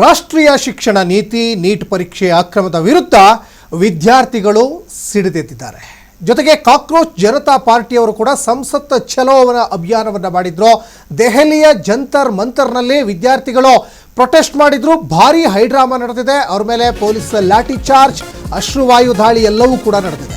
ರಾಷ್ಟ್ರೀಯ ಶಿಕ್ಷಣ ನೀತಿ ನೀಟ್ ಪರೀಕ್ಷೆ ಅಕ್ರಮದ ವಿರುದ್ಧ ವಿದ್ಯಾರ್ಥಿಗಳು ಸಿಡಿದೆದ್ದಿದ್ದಾರೆ. ಜೊತೆಗೆ ಕಾಕ್ರೋಚ್ ಜನತಾ ಪಾರ್ಟಿಯವರು ಕೂಡ ಸಂಸತ್ ಚಲೋವನ ಅಭಿಯಾನವನ್ನು ಮಾಡಿದ್ರು. ದೆಹಲಿಯ ಜಂತರ್ ಮಂತರ್ನಲ್ಲಿ ವಿದ್ಯಾರ್ಥಿಗಳು ಪ್ರೊಟೆಸ್ಟ್ ಮಾಡಿದ್ರು. ಭಾರೀ ಹೈಡ್ರಾಮಾ ನಡೆದಿದೆ. ಅವರ ಮೇಲೆ ಪೊಲೀಸ್ ಲಾಠಿ ಚಾರ್ಜ್, ಅಶ್ರುವಾಯು ದಾಳಿ ಎಲ್ಲವೂ ಕೂಡ ನಡೆದಿದೆ.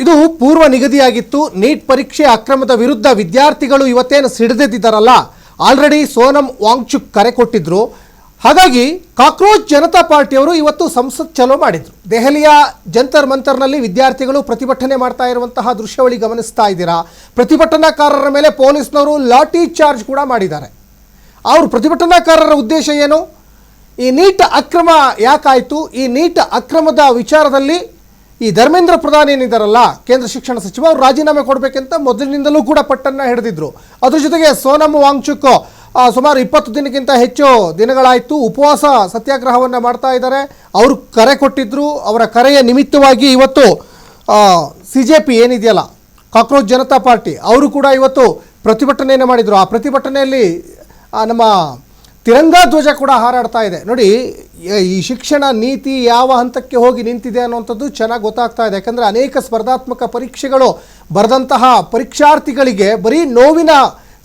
ಇದು ಪೂರ್ವ ನಿಗದಿಯಾಗಿತ್ತು. ನೀಟ್ ಪರೀಕ್ಷೆ ಅಕ್ರಮದ ವಿರುದ್ಧ ವಿದ್ಯಾರ್ಥಿಗಳು ಇವತ್ತೇನು ಸಿಡಿದೆದ್ದಿದ್ದಾರಲ್ಲ, ಆಲ್ರೆಡಿ ಸೋನಂ ವಾಂಗ್ಚುಕ್ ಕರೆ ಕೊಟ್ಟಿದ್ರು. ಹಾಗಾಗಿ ಕಾಕ್ರೋಚ್ ಜನತಾ ಪಾರ್ಟಿಯವರು ಇವತ್ತು ಸಂಸತ್ ಚಲೋ ಮಾಡಿದ್ರು. ದೆಹಲಿಯ ಜಂತರ್ ಮಂತರ್ನಲ್ಲಿ ವಿದ್ಯಾರ್ಥಿಗಳು ಪ್ರತಿಭಟನೆ ಮಾಡ್ತಾ ಇರುವಂತಹ ದೃಶ್ಯಾವಳಿ ಗಮನಿಸ್ತಾ ಇದ್ದೀರಾ. ಪ್ರತಿಭಟನಾಕಾರರ ಮೇಲೆ ಪೊಲೀಸ್ನವರು ಲಾಠಿ ಚಾರ್ಜ್ ಕೂಡ ಮಾಡಿದ್ದಾರೆ. ಅವರು ಪ್ರತಿಭಟನಾಕಾರರ ಉದ್ದೇಶ ಏನು? ಈ ನೀಟ್ ಅಕ್ರಮ ಯಾಕಾಯಿತು? ಈ ನೀಟ್ ಅಕ್ರಮದ ವಿಚಾರದಲ್ಲಿ ಈ ಧರ್ಮೇಂದ್ರ ಪ್ರಧಾನ್ ಏನಿದ್ದಾರಲ್ಲ, ಕೇಂದ್ರ ಶಿಕ್ಷಣ ಸಚಿವ, ಅವರು ರಾಜೀನಾಮೆ ಕೊಡಬೇಕಂತ ಮೊದಲಿನಿಂದಲೂ ಕೂಡ ಪಟ್ಟನ್ನು ಹಿಡಿದಿದ್ರು. ಅದ್ರ ಜೊತೆಗೆ ಸೋನಂ ವಾಂಗ್ಚುಕ್ ಸುಮಾರು 20 ದಿನಕ್ಕಿಂತ ಹೆಚ್ಚು ದಿನಗಳಾಯಿತು ಉಪವಾಸ ಸತ್ಯಾಗ್ರಹವನ್ನು ಮಾಡ್ತಾ ಇದ್ದಾರೆ. ಅವರು ಕರೆ ಕೊಟ್ಟಿದ್ದರು. ಅವರ ಕರೆಯ ನಿಮಿತ್ತವಾಗಿ ಇವತ್ತು CJP ಏನಿದೆಯಲ್ಲ, ಕಾಕ್ರೋಚ್ ಜನತಾ ಪಾರ್ಟಿ, ಅವರು ಕೂಡ ಇವತ್ತು ಪ್ರತಿಭಟನೆಯನ್ನು ಮಾಡಿದರು. ಆ ಪ್ರತಿಭಟನೆಯಲ್ಲಿ ನಮ್ಮ ತಿರಂಗಾ ಧ್ವಜ ಕೂಡ ಹಾರಾಡ್ತಾ ಇದೆ. ನೋಡಿ, ಈ ಶಿಕ್ಷಣ ನೀತಿ ಯಾವ ಹಂತಕ್ಕೆ ಹೋಗಿ ನಿಂತಿದೆ ಅನ್ನುವಂಥದ್ದು ಚೆನ್ನಾಗಿ ಗೊತ್ತಾಗ್ತಾ ಇದೆ. ಯಾಕಂದರೆ ಅನೇಕ ಸ್ಪರ್ಧಾತ್ಮಕ ಪರೀಕ್ಷೆಗಳು ಬರೆದಂತಹ ಪರೀಕ್ಷಾರ್ಥಿಗಳಿಗೆ ಬರೀ ನೋವಿನ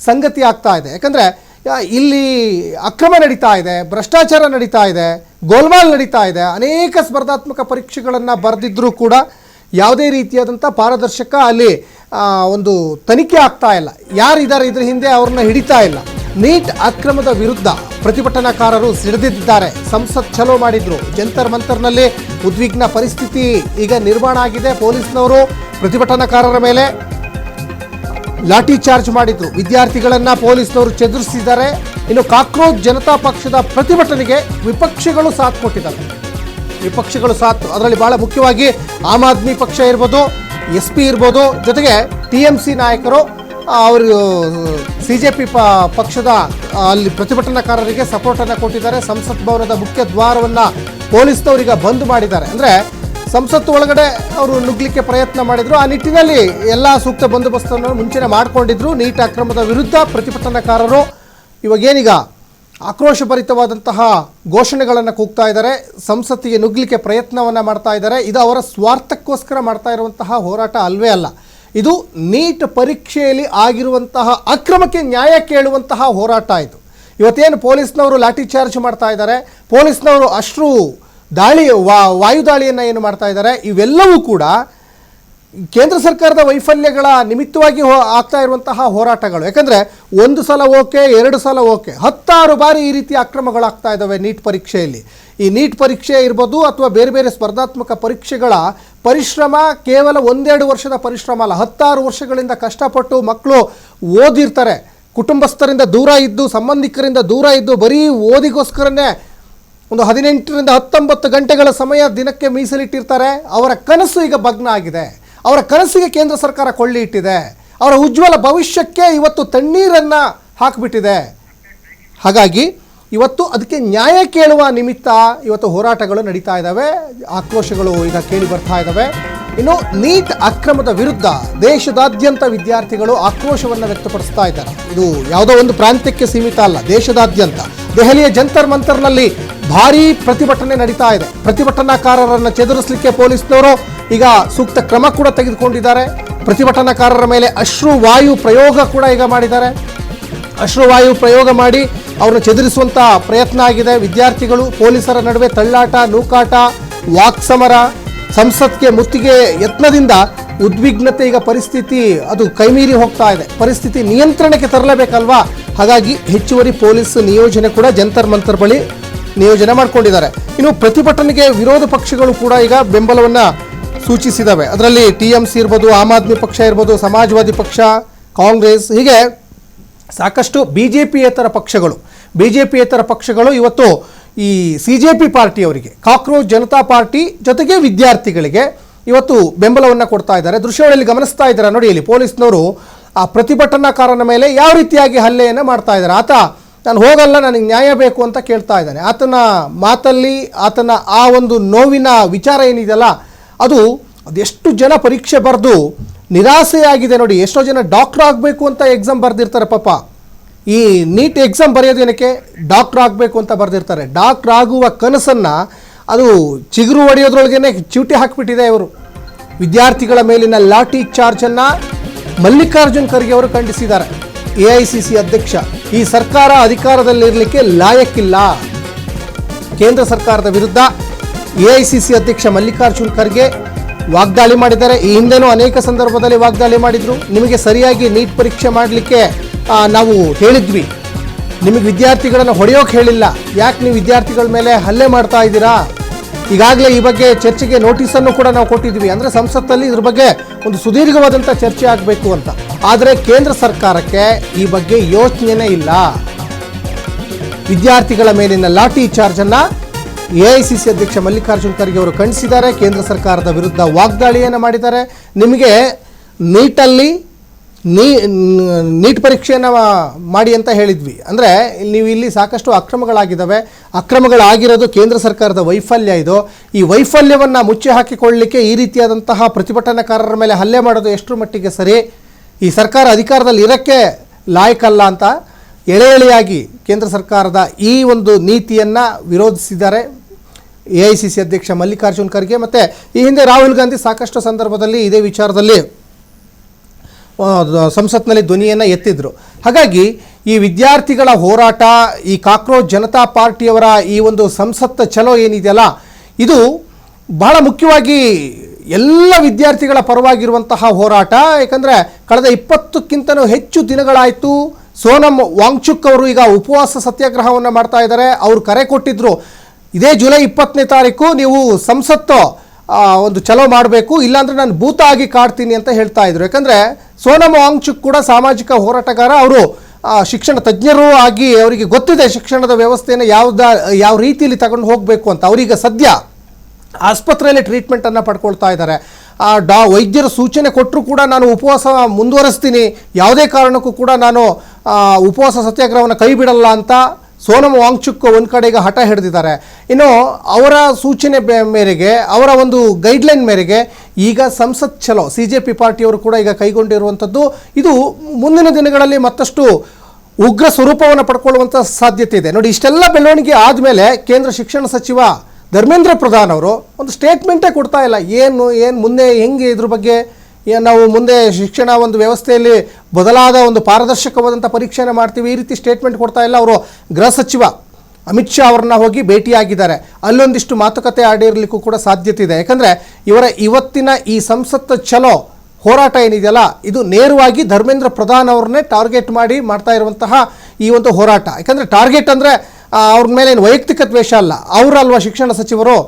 ಸಂಗತಿ ಆಗ್ತಾ ಇದೆ. ಯಾಕಂದರೆ ಇಲ್ಲಿ ಅಕ್ರಮ ನಡೀತಾ ಇದೆ, ಭ್ರಷ್ಟಾಚಾರ ನಡೀತಾ ಇದೆ, ಗೋಲ್ಮಾಲ್ ನಡೀತಾ ಇದೆ. ಅನೇಕ ಸ್ಪರ್ಧಾತ್ಮಕ ಪರೀಕ್ಷೆಗಳನ್ನು ಬರೆದಿದ್ದರೂ ಕೂಡ ಯಾವುದೇ ರೀತಿಯಾದಂಥ ಪಾರದರ್ಶಕ ಅಲ್ಲಿ ಒಂದು ತನಿಖೆ ಆಗ್ತಾ ಇಲ್ಲ. ಯಾರಿದ್ದಾರೆ ಇದ್ರ ಹಿಂದೆ ಅವ್ರನ್ನ ಹಿಡಿತಾ ಇಲ್ಲ. ನೀಟ್ ಅಕ್ರಮದ ವಿರುದ್ಧ ಪ್ರತಿಭಟನಾಕಾರರು ಸಿಡಿದಿದ್ದಾರೆ. ಸಂಸತ್ ಚಲೋ ಮಾಡಿದ್ರು. ಜಂತರ್ ಮಂತರ್ನಲ್ಲಿ ಉದ್ವಿಗ್ನ ಪರಿಸ್ಥಿತಿ ಈಗ ನಿರ್ಮಾಣ ಆಗಿದೆ. ಪೊಲೀಸ್ನವರು ಪ್ರತಿಭಟನಾಕಾರರ ಮೇಲೆ ಲಾಠಿ ಚಾರ್ಜ್ ಮಾಡಿದ್ರು. ವಿದ್ಯಾರ್ಥಿಗಳನ್ನ ಪೊಲೀಸ್ನವರು ಚದುರಿಸಿದ್ದಾರೆ. ಇನ್ನು ಕಾಕ್ರೋಚ್ ಜನತಾ ಪಕ್ಷದ ಪ್ರತಿಭಟನೆಗೆ ವಿಪಕ್ಷಗಳು ಸಾಥ್ ಕೊಟ್ಟಿದ್ದಾರೆ. ವಿಪಕ್ಷಗಳು ಸಾಥ್, ಅದರಲ್ಲಿ ಬಹಳ ಮುಖ್ಯವಾಗಿ ಆಮ್ ಆದ್ಮಿ ಪಕ್ಷ ಇರ್ಬೋದು, SP ಇರ್ಬೋದು, ಜೊತೆಗೆ TMC ನಾಯಕರು ಅವರು CJP ಪಕ್ಷದ ಅಲ್ಲಿ ಪ್ರತಿಭಟನಾಕಾರರಿಗೆ ಸಪೋರ್ಟನ್ನು ಕೊಟ್ಟಿದ್ದಾರೆ. ಸಂಸತ್ ಭವನದ ಮುಖ್ಯ ದ್ವಾರವನ್ನು ಪೊಲೀಸ್ನವರಿಗೆ ಬಂದ್ ಮಾಡಿದ್ದಾರೆ. ಅಂದರೆ ಸಂಸತ್ತು ಒಳಗಡೆ ಅವರು ನುಗ್ಗಲಿಕ್ಕೆ ಪ್ರಯತ್ನ ಮಾಡಿದರು. ಆ ನಿಟ್ಟಿನಲ್ಲಿ ಎಲ್ಲ ಸೂಕ್ತ ಬಂದೋಬಸ್ತನ್ನು ಮುಂಚೆನೇ ಮಾಡಿಕೊಂಡಿದ್ರು. ನೀಟ್ ಅಕ್ರಮದ ವಿರುದ್ಧ ಪ್ರತಿಭಟನಾಕಾರರು ಇವಾಗೇನೀಗ ಆಕ್ರೋಶಭರಿತವಾದಂತಹ ಘೋಷಣೆಗಳನ್ನು ಕೂಗ್ತಾ ಇದ್ದಾರೆ. ಸಂಸತ್ತಿಗೆ ನುಗ್ಗಲಿಕ್ಕೆ ಪ್ರಯತ್ನವನ್ನು ಮಾಡ್ತಾ ಇದ್ದಾರೆ. ಇದು ಅವರ ಸ್ವಾರ್ಥಕ್ಕೋಸ್ಕರ ಮಾಡ್ತಾ ಇರುವಂತಹ ಹೋರಾಟ ಅಲ್ವೇ ಅಲ್ಲ. ಇದು ನೀಟ್ ಪರೀಕ್ಷೆಯಲ್ಲಿ ಆಗಿರುವಂತಹ ಅಕ್ರಮಕ್ಕೆ ನ್ಯಾಯ ಕೇಳುವಂತಹ ಹೋರಾಟ. ಇದು ಇವತ್ತೇನು ಪೊಲೀಸ್ನವರು ಲಾಠಿ ಚಾರ್ಜ್ ಮಾಡ್ತಾ ಇದ್ದಾರೆ, ಪೊಲೀಸ್ನವರು ಅಶ್ರು ದಾಳಿ, ವಾಯುದಾಳಿಯನ್ನು ಏನು ಮಾಡ್ತಾ ಇದ್ದಾರೆ, ಇವೆಲ್ಲವೂ ಕೂಡ ಕೇಂದ್ರ ಸರ್ಕಾರದ ವೈಫಲ್ಯಗಳ ನಿಮಿತ್ತವಾಗಿ ಆಗ್ತಾ ಇರುವಂತಹ ಹೋರಾಟಗಳು. ಯಾಕಂದರೆ ಒಂದು ಸಲ ಓಕೆ, 2 ಸಲ ಓಕೆ, 10 ಬಾರಿ ಈ ರೀತಿಯ ಅಕ್ರಮಗಳಾಗ್ತಾ ಇದ್ದಾವೆ ನೀಟ್ ಪರೀಕ್ಷೆಯಲ್ಲಿ. ಈ ನೀಟ್ ಪರೀಕ್ಷೆ ಇರ್ಬೋದು ಅಥವಾ ಬೇರೆ ಬೇರೆ ಸ್ಪರ್ಧಾತ್ಮಕ ಪರೀಕ್ಷೆಗಳ ಪರಿಶ್ರಮ ಕೇವಲ 1-2 ವರ್ಷದ ಪರಿಶ್ರಮ ಅಲ್ಲ. 16 ವರ್ಷಗಳಿಂದ ಕಷ್ಟಪಟ್ಟು ಮಕ್ಕಳು ಓದಿರ್ತಾರೆ. ಕುಟುಂಬಸ್ಥರಿಂದ ದೂರ ಇದ್ದು, ಸಂಬಂಧಿಕರಿಂದ ದೂರ ಇದ್ದು, ಬರೀ ಓದಿಗೋಸ್ಕರನೇ ಒಂದು 18ರಿಂದ 19 ಗಂಟೆಗಳ ಸಮಯ ದಿನಕ್ಕೆ ಮೀಸಲಿಟ್ಟಿರ್ತಾರೆ. ಅವರ ಕನಸು ಈಗ ಭಗ್ನ ಆಗಿದೆ. ಅವರ ಕನಸಿಗೆ ಕೇಂದ್ರ ಸರ್ಕಾರ ಕೊಳ್ಳಿ ಇಟ್ಟಿದೆ. ಅವರ ಉಜ್ವಲ ಭವಿಷ್ಯಕ್ಕೆ ಇವತ್ತು ತಣ್ಣೀರನ್ನು ಹಾಕಿಬಿಟ್ಟಿದೆ. ಹಾಗಾಗಿ ಇವತ್ತು ಅದಕ್ಕೆ ನ್ಯಾಯ ಕೇಳುವ ನಿಮಿತ್ತ ಇವತ್ತು ಹೋರಾಟಗಳು ನಡೀತಾ ಇದ್ದಾವೆ. ಆಕ್ರೋಶಗಳು ಈಗ ಕೇಳಿ ಬರ್ತಾ ಇದ್ದಾವೆ. ಇನ್ನು ನೀಟ್ ಅಕ್ರಮದ ವಿರುದ್ಧ ದೇಶದಾದ್ಯಂತ ವಿದ್ಯಾರ್ಥಿಗಳು ಆಕ್ರೋಶವನ್ನು ವ್ಯಕ್ತಪಡಿಸ್ತಾ ಇದ್ದಾರೆ. ಇದು ಯಾವುದೋ ಒಂದು ಪ್ರಾಂತ್ಯಕ್ಕೆ ಸೀಮಿತ ಅಲ್ಲ, ದೇಶದಾದ್ಯಂತ. ದೆಹಲಿಯ ಜಂತರ್ ಮಂತರ್ನಲ್ಲಿ ಭಾರೀ ಪ್ರತಿಭಟನೆ ನಡೀತಾ ಇದೆ. ಪ್ರತಿಭಟನಾಕಾರರನ್ನು ಚದುರಿಸಲಿಕ್ಕೆ ಪೊಲೀಸ್ನವರು ಈಗ ಸೂಕ್ತ ಕ್ರಮ ಕೂಡ ತೆಗೆದುಕೊಂಡಿದ್ದಾರೆ. ಪ್ರತಿಭಟನಾಕಾರರ ಮೇಲೆ ಅಶ್ರುವಾಯು ಪ್ರಯೋಗ ಕೂಡ ಈಗ ಮಾಡಿದ್ದಾರೆ. ಅಶ್ರುವಾಯು ಪ್ರಯೋಗ ಮಾಡಿ ಅವ್ರನ್ನ ಚದುರಿಸುವಂಥ ಪ್ರಯತ್ನ ಆಗಿದೆ. ವಿದ್ಯಾರ್ಥಿಗಳು ಪೊಲೀಸರ ನಡುವೆ ತಳ್ಳಾಟ, ನೂಕಾಟ, ವಾಕ್ಸಮರ, ಸಂಸತ್ಗೆ ಮುತ್ತಿಗೆ ಯತ್ನದಿಂದ ಉದ್ವಿಗ್ನತೆ ಈಗ ಪರಿಸ್ಥಿತಿ ಅದು ಕೈಮೀರಿ ಹೋಗ್ತಾ ಇದೆ. ಪರಿಸ್ಥಿತಿ ನಿಯಂತ್ರಣಕ್ಕೆ ತರಲೇಬೇಕಲ್ವಾ? ಹಾಗಾಗಿ ಹೆಚ್ಚುವರಿ ಪೊಲೀಸ್ ನಿಯೋಜನೆ ಕೂಡ ಜಂತರ್ ಮಂತರ್ ಬಳಿ ನಿಯೋಜನೆ ಮಾಡಿಕೊಂಡಿದ್ದಾರೆ. ಇನ್ನು ಪ್ರತಿಭಟನೆಗೆ ವಿರೋಧ ಪಕ್ಷಗಳು ಕೂಡ ಈಗ ಬೆಂಬಲವನ್ನು ಸೂಚಿಸಿದ್ದಾವೆ. ಅದರಲ್ಲಿ TMC ಇರ್ಬೋದು, ಆಮ್ ಆದ್ಮಿ ಪಕ್ಷ ಇರ್ಬೋದು, ಸಮಾಜವಾದಿ ಪಕ್ಷ, ಕಾಂಗ್ರೆಸ್, ಹೀಗೆ ಸಾಕಷ್ಟು BJPಯೇತರ ಪಕ್ಷಗಳು ಇವತ್ತು ಈ CJP ಪಾರ್ಟಿಯವರಿಗೆ, ಕಾಕ್ರೋಚ್ ಜನತಾ ಪಾರ್ಟಿ ಜೊತೆಗೆ ವಿದ್ಯಾರ್ಥಿಗಳಿಗೆ ಇವತ್ತು ಬೆಂಬಲವನ್ನು ಕೊಡ್ತಾ ಇದ್ದಾರೆ. ದೃಶ್ಯಗಳಲ್ಲಿ ಗಮನಿಸ್ತಾ ಇದ್ದಾರೆ ನೋಡಿ, ಇಲ್ಲಿ ಪೊಲೀಸ್ನವರು ಆ ಪ್ರತಿಭಟನಾಕಾರನ ಮೇಲೆ ಯಾವ ರೀತಿಯಾಗಿ ಹಲ್ಲೆಯನ್ನು ಮಾಡ್ತಾ ಇದ್ದಾರೆ. ಆತ ನಾನು ಹೋಗಲ್ಲ, ನನಗೆ ನ್ಯಾಯ ಬೇಕು ಅಂತ ಕೇಳ್ತಾ ಇದ್ದಾನೆ. ಆತನ ಮಾತಲ್ಲಿ ಆತನ ಆ ಒಂದು ನೋವಿನ ವಿಚಾರ ಏನಿದೆಯಲ್ಲ, ಅದೆಷ್ಟು ಜನ ಪರೀಕ್ಷೆ ಬರೆದು ನಿರಾಸೆಯಾಗಿದೆ ನೋಡಿ. ಎಷ್ಟೋ ಜನ ಡಾಕ್ಟರ್ ಆಗಬೇಕು ಅಂತ ಎಕ್ಸಾಮ್ ಬರೆದಿರ್ತಾರೆ. ಪಾಪ ಈ ನೀಟ್ ಎಕ್ಸಾಮ್ ಬರೆಯೋದೇನಕ್ಕೆ, ಡಾಕ್ಟರ್ ಆಗಬೇಕು ಅಂತ ಬರೆದಿರ್ತಾರೆ. ಡಾಕ್ಟರ್ ಆಗುವ ಕನಸನ್ನು ಅದು ಚಿಗುರು ಹೊಡೆಯೋದ್ರೊಳಗೇನೆ ಚೀಟಿ ಹಾಕಿಬಿಟ್ಟಿದೆ ಇವರು. ವಿದ್ಯಾರ್ಥಿಗಳ ಮೇಲಿನ ಲಾಠಿ ಚಾರ್ಜನ್ನು ಮಲ್ಲಿಕಾರ್ಜುನ್ ಖರ್ಗೆ ಅವರು ಖಂಡಿಸಿದ್ದಾರೆ. AICC ಅಧ್ಯಕ್ಷ, ಈ ಸರ್ಕಾರ ಅಧಿಕಾರದಲ್ಲಿರಲಿಕ್ಕೆ ಲಾಯಕ್ಕಿಲ್ಲ. ಕೇಂದ್ರ ಸರ್ಕಾರದ ವಿರುದ್ಧ AICC ಅಧ್ಯಕ್ಷ ಮಲ್ಲಿಕಾರ್ಜುನ್ ಖರ್ಗೆ ವಾಗ್ದಾಳಿ ಮಾಡಿದ್ದಾರೆ. ಈ ಹಿಂದೆನೂ ಅನೇಕ ಸಂದರ್ಭದಲ್ಲಿ ವಾಗ್ದಾಳಿ ಮಾಡಿದ್ರು. ನಿಮಗೆ ಸರಿಯಾಗಿ ನೀಟ್ ಪರೀಕ್ಷೆ ಮಾಡಲಿಕ್ಕೆ ನಾವು ಹೇಳಿದ್ವಿ, ನಿಮಗೆ ವಿದ್ಯಾರ್ಥಿಗಳನ್ನು ಹೊಡೆಯೋಕೆ ಹೇಳಿಲ್ಲ, ಯಾಕೆ ನೀವು ವಿದ್ಯಾರ್ಥಿಗಳ ಮೇಲೆ ಹಲ್ಲೆ ಮಾಡ್ತಾ ಇದ್ದೀರಾ? ಈಗಾಗಲೇ ಈ ಬಗ್ಗೆ ಚರ್ಚೆಗೆ ನೋಟಿಸನ್ನು ಕೂಡ ನಾವು ಕೊಟ್ಟಿದ್ವಿ. ಅಂದರೆ ಸಂಸತ್ತಲ್ಲಿ ಇದ್ರ ಬಗ್ಗೆ ಒಂದು ಸುದೀರ್ಘವಾದಂಥ ಚರ್ಚೆ ಆಗಬೇಕು ಅಂತ. ಆದರೆ ಕೇಂದ್ರ ಸರ್ಕಾರಕ್ಕೆ ಈ ಬಗ್ಗೆ ಯೋಚನೆನೇ ಇಲ್ಲ. ವಿದ್ಯಾರ್ಥಿಗಳ ಮೇಲಿನ ಲಾಠಿ ಚಾರ್ಜನ್ನು AICC ಅಧ್ಯಕ್ಷ ಮಲ್ಲಿಕಾರ್ಜುನ್ ಖರ್ಗೆ ಅವರು ಖಂಡಿಸಿದ್ದಾರೆ. ಕೇಂದ್ರ ಸರ್ಕಾರದ ವಿರುದ್ಧ ವಾಗ್ದಾಳಿಯನ್ನು ಮಾಡಿದ್ದಾರೆ. ನಿಮಗೆ ನೀಟ್ ಪರೀಕ್ಷೆಯನ್ನು ಮಾಡಿ ಅಂತ ಹೇಳಿದ್ವಿ. ಅಂದರೆ ನೀವು ಇಲ್ಲಿ ಸಾಕಷ್ಟು ಅಕ್ರಮಗಳಾಗಿರೋದು ಕೇಂದ್ರ ಸರ್ಕಾರದ ವೈಫಲ್ಯ. ಈ ವೈಫಲ್ಯವನ್ನು ಮುಚ್ಚಿ ಹಾಕಿಕೊಳ್ಳಲಿಕ್ಕೆ ಈ ರೀತಿಯಾದಂತಹ ಪ್ರತಿಭಟನಾಕಾರರ ಮೇಲೆ ಹಲ್ಲೆ ಮಾಡೋದು ಎಷ್ಟರ ಮಟ್ಟಿಗೆ ಸರಿ? ಈ ಸರ್ಕಾರ ಅಧಿಕಾರದಲ್ಲಿ ಇರೋಕ್ಕೆ ಲಾಯಕಲ್ಲ ಅಂತ ಎಳೆಯಾಗಿ ಕೇಂದ್ರ ಸರ್ಕಾರದ ಈ ಒಂದು ನೀತಿಯನ್ನು ವಿರೋಧಿಸಿದ್ದಾರೆ AICC ಅಧ್ಯಕ್ಷ ಮಲ್ಲಿಕಾರ್ಜುನ್ ಖರ್ಗೆ. ಮತ್ತು ಈ ಹಿಂದೆ ರಾಹುಲ್ ಗಾಂಧಿ ಸಾಕಷ್ಟು ಸಂದರ್ಭದಲ್ಲಿ ಇದೇ ವಿಚಾರದಲ್ಲಿ ಸಂಸತ್ನಲ್ಲಿ ಧ್ವನಿಯನ್ನು ಎತ್ತಿದ್ರು. ಹಾಗಾಗಿ ಈ ವಿದ್ಯಾರ್ಥಿಗಳ ಹೋರಾಟ, ಈ ಕಾಕ್ರೋಚ್ ಜನತಾ ಪಾರ್ಟಿಯವರ ಈ ಒಂದು ಸಂಸತ್ ಚಲೋ ಏನಿದೆಯಲ್ಲ, ಇದು ಬಹಳ ಮುಖ್ಯವಾಗಿ ಎಲ್ಲ ವಿದ್ಯಾರ್ಥಿಗಳ ಪರವಾಗಿರುವಂತಹ ಹೋರಾಟ. ಯಾಕಂದರೆ ಕಳೆದ 20ಕ್ಕಿಂತಲೂ ಹೆಚ್ಚು ದಿನಗಳಾಯಿತು ಸೋನಮ್ ವಾಂಗ್ಚುಕ್ ಅವರು ಈಗ ಉಪವಾಸ ಸತ್ಯಾಗ್ರಹವನ್ನು ಮಾಡ್ತಾ ಇದ್ದಾರೆ. ಅವರು ಕರೆ ಕೊಟ್ಟಿದ್ದರು, ಇದೇ ಜುಲೈ 20ನೇ ತಾರೀಕು ನೀವು ಸಂಸತ್ತು ಒಂದು ಚಲೋ ಮಾಡಬೇಕು, ಇಲ್ಲಾಂದರೆ ನಾನು ಭೂತ ಆಗಿ ಕಾಡ್ತೀನಿ ಅಂತ ಹೇಳ್ತಾ ಇದ್ರು. ಯಾಕಂದರೆ ಸೋನಮ್ ವಾಂಗ್ಚುಕ್ ಕೂಡ ಸಾಮಾಜಿಕ ಹೋರಾಟಗಾರ, ಅವರು ಶಿಕ್ಷಣ ತಜ್ಞರು ಆಗಿ ಅವರಿಗೆ ಗೊತ್ತಿದೆ ಶಿಕ್ಷಣದ ವ್ಯವಸ್ಥೆಯನ್ನು ಯಾವ ರೀತಿಯಲ್ಲಿ ತಗೊಂಡು ಹೋಗಬೇಕು ಅಂತ. ಅವರೀಗ ಸದ್ಯ ಆಸ್ಪತ್ರೆಯಲ್ಲಿ ಟ್ರೀಟ್ಮೆಂಟನ್ನು ಪಡ್ಕೊಳ್ತಾ ಇದ್ದಾರೆ. ವೈದ್ಯರು ಸೂಚನೆ ಕೊಟ್ಟರು ಕೂಡ ನಾನು ಉಪವಾಸ ಮುಂದುವರಿಸ್ತೀನಿ, ಯಾವುದೇ ಕಾರಣಕ್ಕೂ ಕೂಡ ನಾನು ಉಪವಾಸ ಸತ್ಯಾಗ್ರಹವನ್ನು ಕೈ ಬಿಡಲ್ಲ ಅಂತ ಸೋನಮ್ ವಾಂಗ್ಚುಕ್ ಒಂದು ಕಡೆಗೆ ಹಠ ಹಿಡಿದಿದ್ದಾರೆ. ಇನ್ನು ಅವರ ಸೂಚನೆ ಮೇರೆಗೆ, ಅವರ ಒಂದು ಗೈಡ್ಲೈನ್ ಮೇರೆಗೆ ಈಗ ಸಂಸತ್ ಚಲೋ CJP ಪಾರ್ಟಿಯವರು ಕೂಡ ಈಗ ಕೈಗೊಂಡಿರುವಂಥದ್ದು ಇದು ಮುಂದಿನ ದಿನಗಳಲ್ಲಿ ಮತ್ತಷ್ಟು ಉಗ್ರ ಸ್ವರೂಪವನ್ನು ಪಡ್ಕೊಳ್ಳುವಂಥ ಸಾಧ್ಯತೆ ಇದೆ. ನೋಡಿ, ಇಷ್ಟೆಲ್ಲ ಬೆಳವಣಿಗೆ ಆದಮೇಲೆ ಕೇಂದ್ರ ಶಿಕ್ಷಣ ಸಚಿವ ಧರ್ಮೇಂದ್ರ ಪ್ರಧಾನ್ ಅವರು ಒಂದು ಸ್ಟೇಟ್ಮೆಂಟೇ ಕೊಡ್ತಾ ಇಲ್ಲ. ಏನು ಮುಂದೆ ಹೆಂಗೆ ಇದ್ರ ಬಗ್ಗೆ ನಾವು ಮುಂದೆ ಶಿಕ್ಷಣ ಒಂದು ವ್ಯವಸ್ಥೆಯಲ್ಲಿ ಬದಲಾದ ಒಂದು ಪಾರದರ್ಶಕವಾದಂಥ ಪರೀಕ್ಷೆಯನ್ನು ಮಾಡ್ತೀವಿ, ಈ ರೀತಿ ಸ್ಟೇಟ್ಮೆಂಟ್ ಕೊಡ್ತಾ ಇಲ್ಲ. ಅವರು ಗೃಹ ಸಚಿವ ಅಮಿತ್ ಶಾ ಅವರನ್ನ ಹೋಗಿ ಭೇಟಿಯಾಗಿದ್ದಾರೆ. ಅಲ್ಲೊಂದಿಷ್ಟು ಮಾತುಕತೆ ಆಡಿರಲಿಕ್ಕೂ ಕೂಡ ಸಾಧ್ಯತೆ ಇದೆ. ಯಾಕಂದರೆ ಇವತ್ತಿನ ಈ ಸಂಸತ್ ಚಲೋ ಹೋರಾಟ ಏನಿದೆಯಲ್ಲ, ಇದು ನೇರವಾಗಿ ಧರ್ಮೇಂದ್ರ ಪ್ರಧಾನ್ ಅವ್ರನ್ನೇ ಟಾರ್ಗೆಟ್ ಮಾಡಿ ಮಾಡ್ತಾ ಇರುವಂತಹ ಈ ಒಂದು ಹೋರಾಟ. ಯಾಕಂದರೆ ಟಾರ್ಗೆಟ್ ಅಂದರೆ ಅವ್ರ ಮೇಲೆ ಏನು ವೈಯಕ್ತಿಕ ದ್ವೇಷ ಅಲ್ಲ, ಅವರಲ್ವ ಶಿಕ್ಷಣ ಸಚಿವರು.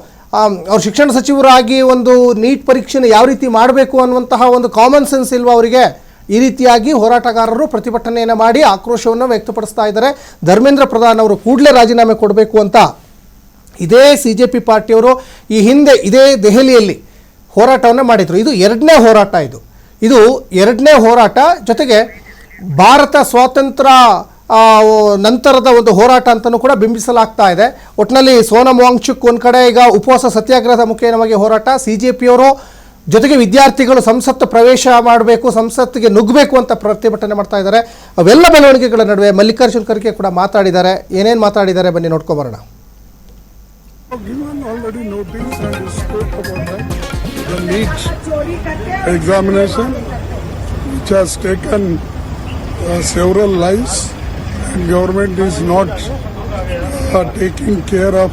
ಅವ್ರು ಶಿಕ್ಷಣ ಸಚಿವರಾಗಿ ಒಂದು ನೀಟ್ ಪರೀಕ್ಷೆನ ಯಾವ ರೀತಿ ಮಾಡಬೇಕು ಅನ್ನುವಂತಹ ಒಂದು ಕಾಮನ್ ಸೆನ್ಸ್ ಇಲ್ವಾ ಅವರಿಗೆ? ಈ ರೀತಿಯಾಗಿ ಹೋರಾಟಗಾರರು ಪ್ರತಿಭಟನೆಯನ್ನು ಮಾಡಿ ಆಕ್ರೋಶವನ್ನು ವ್ಯಕ್ತಪಡಿಸ್ತಾ ಇದ್ದಾರೆ. ಧರ್ಮೇಂದ್ರ ಪ್ರಧಾನ್ ಅವರು ಕೂಡಲೇ ರಾಜೀನಾಮೆ ಕೊಡಬೇಕು ಅಂತ ಇದೇ CJP ಪಾರ್ಟಿಯವರು ಈ ಹಿಂದೆ ಇದೇ ದೆಹಲಿಯಲ್ಲಿ ಹೋರಾಟವನ್ನು ಮಾಡಿದರು. ಇದು ಎರಡನೇ ಹೋರಾಟ. ಜೊತೆಗೆ ಭಾರತ ಸ್ವಾತಂತ್ರ್ಯ ನಂತರದ ಒಂದು ಹೋರಾಟ ಅಂತಲೂ ಕೂಡ ಬಿಂಬಿಸಲಾಗ್ತಾ ಇದೆ. ಒಟ್ಟಿನಲ್ಲಿ ಸೋನಮ್ ವಾಂಗ್ಚುಕ್ ಒಂದು ಕಡೆ ಈಗ ಉಪವಾಸ ಸತ್ಯಾಗ್ರಹದ ಮುಖೇನವಾಗಿ ಹೋರಾಟ, CJPಯವರು ಜೊತೆಗೆ ವಿದ್ಯಾರ್ಥಿಗಳು ಸಂಸತ್ತು ಪ್ರವೇಶ ಮಾಡಬೇಕು, ಸಂಸತ್ತಿಗೆ ನುಗ್ಗಬೇಕು ಅಂತ ಪ್ರತಿಭಟನೆ ಮಾಡ್ತಾ ಇದ್ದಾರೆ. ಅವೆಲ್ಲ ಬೆಳವಣಿಗೆಗಳ ನಡುವೆ ಮಲ್ಲಿಕಾರ್ಜುನ್ ಖರ್ಗೆ ಕೂಡ ಮಾತಾಡಿದ್ದಾರೆ. ಏನೇನು ಮಾತಾಡಿದ್ದಾರೆ ಬನ್ನಿ ನೋಡ್ಕೊಬರೋಣ. Several lives, and government is not taking care of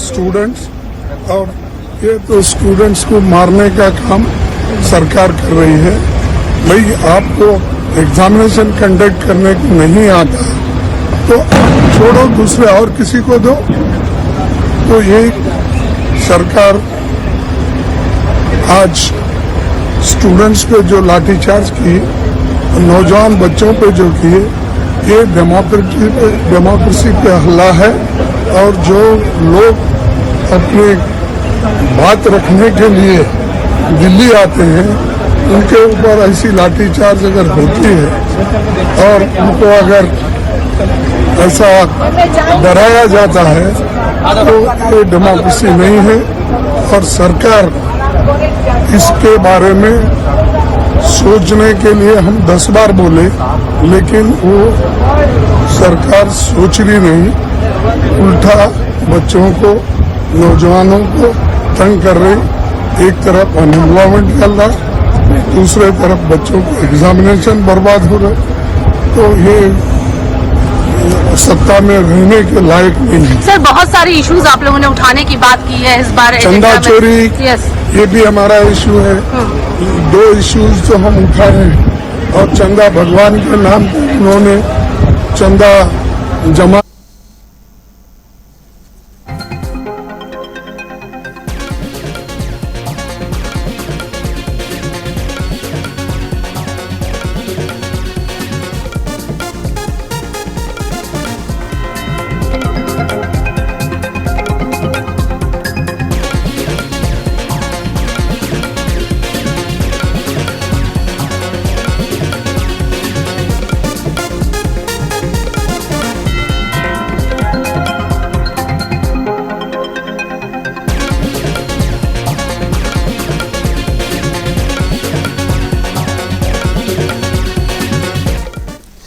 students, और ये तो स्टूडेंट्स को मारने का काम सरकार कर रही है. भाई आपको एग्जामिनेशन कंडक्ट करने को नहीं आता तो छोड़ो, दूसरे और किसी को दो. तो ये सरकार आज स्टूडेंट्स पे जो लाठीचार्ज की, नौजवान बच्चों पे जो किए, ये डेमोक्रेसी पे हमला है। और जो लोग अपने बात रखने के लिए दिल्ली आते हैं, उनके ऊपर ऐसी लाठीचार्ज अगर होती है और उनको अगर ऐसा डराया जाता है तो ये डेमोक्रेसी नहीं है। और सरकार इसके बारे में सोचने के लिए हम 10 बार बोले, लेकिन वो सरकार सोच रही नहीं, उल्टा बच्चों को, नौजवानों को तंग कर रही। एक तरफ अनएम्प्लॉयमेंट चल रहा, दूसरे तरफ बच्चों को एग्जामिनेशन बर्बाद हो रहे। तो ये सत्ता में रहने के लायक नहीं है। सर, बहुत सारे इश्यूज आप लोगों ने उठाने की बात की है इस बार। चंदा चोरी, ये भी हमारा इशू है। 2 इश्यूज जो हम उठाए हैं। और चंदा भगवान के नाम पे उन्होंने चंदा जमा